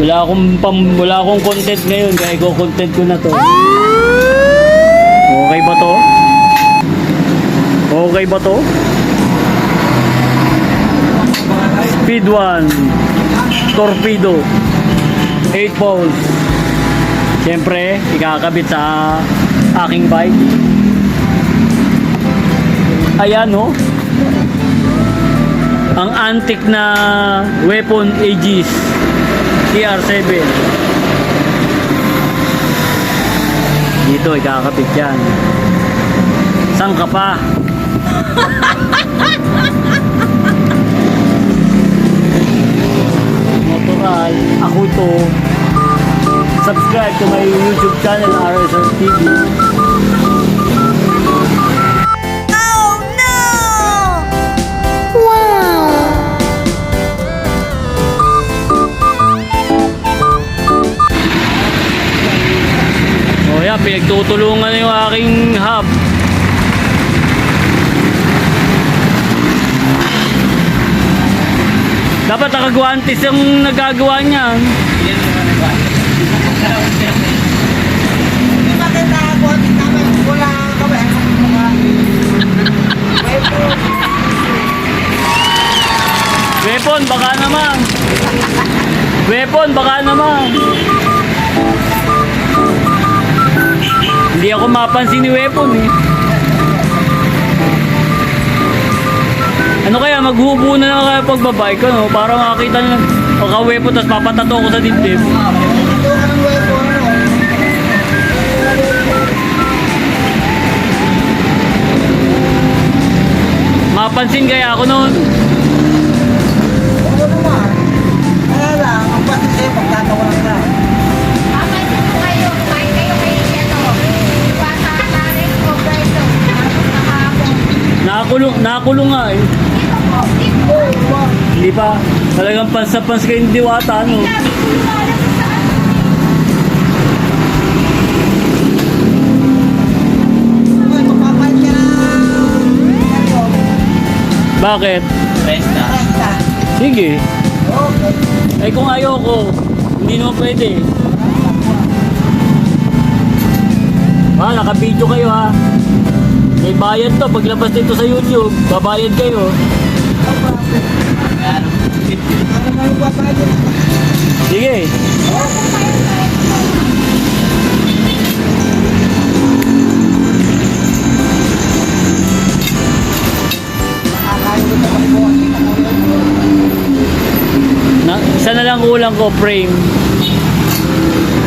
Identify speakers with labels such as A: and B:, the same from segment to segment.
A: Wala akong content ngayon, kaya i-content ko na to. Okay ba to? Okay ba to? Speed 1 Torpedo 8 volts. Siyempre, ikakabit sa aking bike. Ayan, oh. Ang antique na weapon Aegis TR7. Dito, ikakabit yan. Saan ka pa? Motoral, ako to. Subscribe to my YouTube channel, RSR TV.
B: Oh no! Wow!
A: O yan, pinagtutulungan na yung aking hub. Dapat nakagwantis yung nagagawa niyan. Weapon, baka naman. Weapon, baka naman. Hindi ako mapansin ni Weapon eh. Ano kaya, maghubo na lang kaya pagbabike ko, no? Para makakita nyo pagka-weapon, tapos papatato ko sa dibdib. Mapansin kaya ako noon.
C: Oo naman. Kaya lang, ang pasin sa'yo, pagtatawa lang ka.
B: Papansin ko kayo, kumain kayo kay Bata Tarik o Berto.
A: Nakakulong nga eh. Hindi pa. Talagang pansapans kayo yung diwata, no?
C: Ay, mapapalit ka na.
A: Bakit?
C: Resta.
A: Sige.
C: Okay.
A: Eh kung ayoko, hindi naman pwede. Naka-video kayo ha. May bayad to. Paglabas nito sa YouTube, babayad kayo.
C: Ano nga yung papalit?
A: Sige. Isa na lang kulang ko, frame.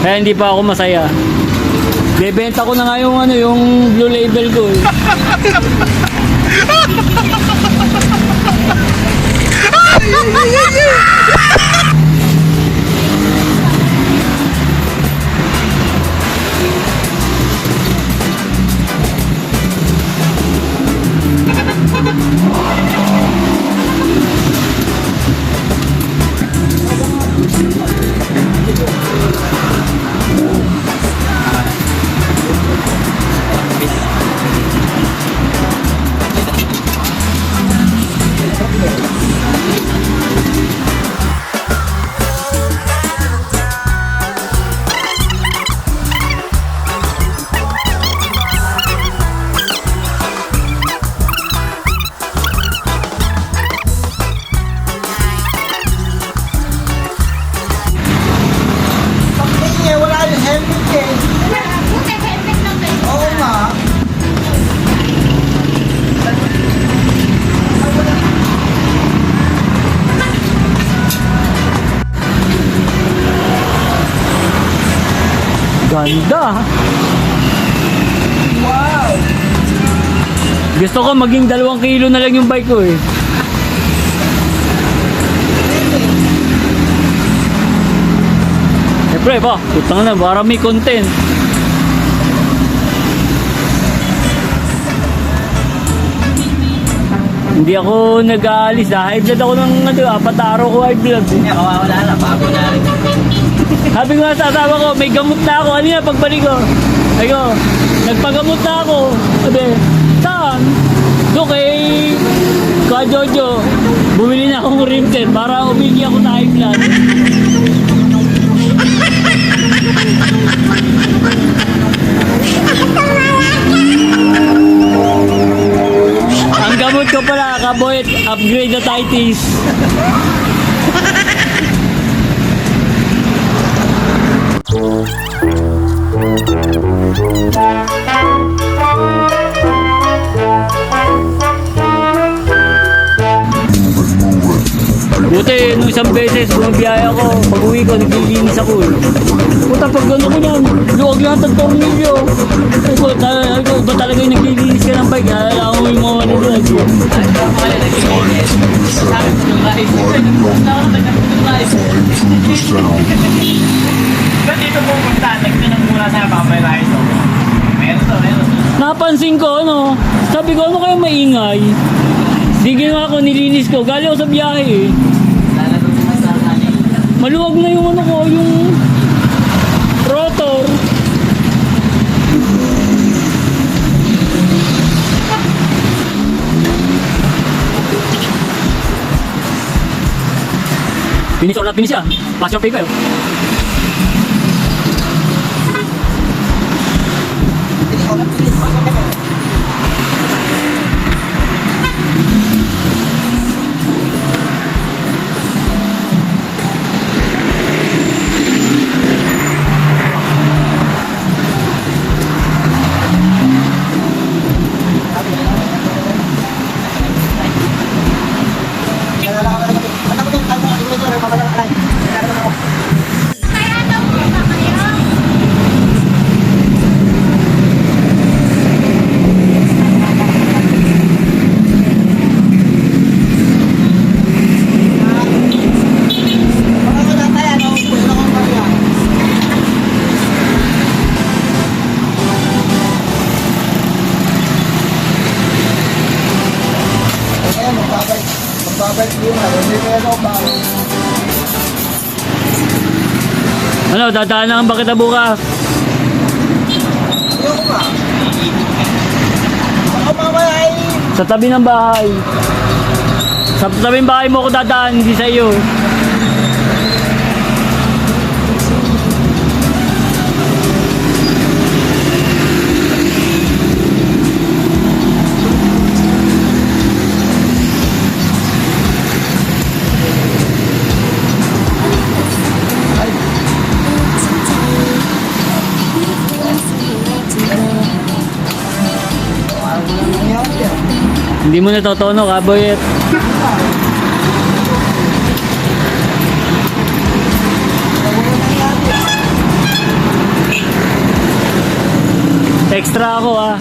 A: Kaya hindi pa ako masaya. Bebenta ko na nga yung yung blue label ko eh.
C: Pagtingin, wala yung helmet eh.
B: Buti helmet lang kayo.
C: Oo nga.
A: Ganda.
C: Wow.
A: Gusto ko maging 2 kilo na lang yung bike ko eh. Siyempre ba, putang na, para may content. Hindi ako nag-aalis ha. High blood ako ng 4 araw ko high blood.
C: Hindi, kawawala na. Bago na rin.
A: Sabi ko nga sa asawa ko, may gamot na ako. Ano yan, pagbalik ko? Ay ko, nagpagamot na ako. Sabi, saan? Doon kay Kuya Jojo. Bumili na akong rim set para umigi ako sa high blood. naglilinis. Buti, nung isang beses, bumabiyaya ako. Pag uwi ko, naglilinis ako eh. Puta, pag gano'n ko yan, luwag lang ang tornilyo. Ay ko, ba talaga yung naglilinis ka ng bike? Alam mo yung mga ano doon.
D: Ba't dito pupunta? Nagtanong muna sa papaylahin to. Meron to.
A: Napansin ko, ano, sabi ko, ano kayo maingay? Di ginawa ko, nilinis ko. Galing ako sa biyahe eh. Maluwag na yung ano ko, yung rotor. Finish or not finish yan. Pass your paper.
B: Kaya daw po ba kayo?
C: Magbabalik din na. Hindi kaya ako ba?
A: Ano, dadaanan ba kita bukas?
C: Hindi ako ba? Baka mamaya ay...
A: Sa tabi ng bahay. Sa tabi ng bahay mo ako dadaan, hindi sa iyo. Hindi mo natutono ka, boyet. Extra ako ah.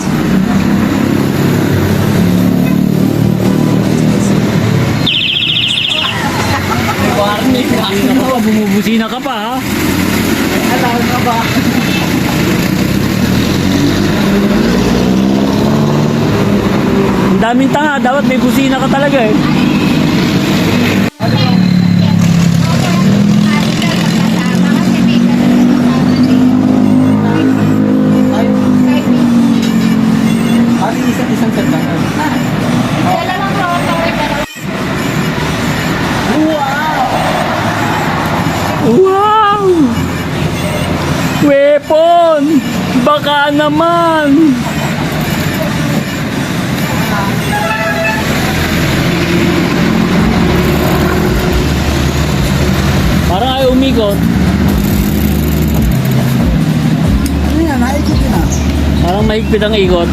D: Warning.
A: Ako, bumubusina ka pa ha.
C: Alam ka ba?
A: Ang daming tanga, dapat may busina ka talaga eh.
C: Ay, ali isang set lang.
B: Dalawang rotor,
A: Wow! Weapon! Baka naman! Parang ay umikot.
C: Ano yan? Naikot yun ah.
A: Parang mahigpit ang ikot.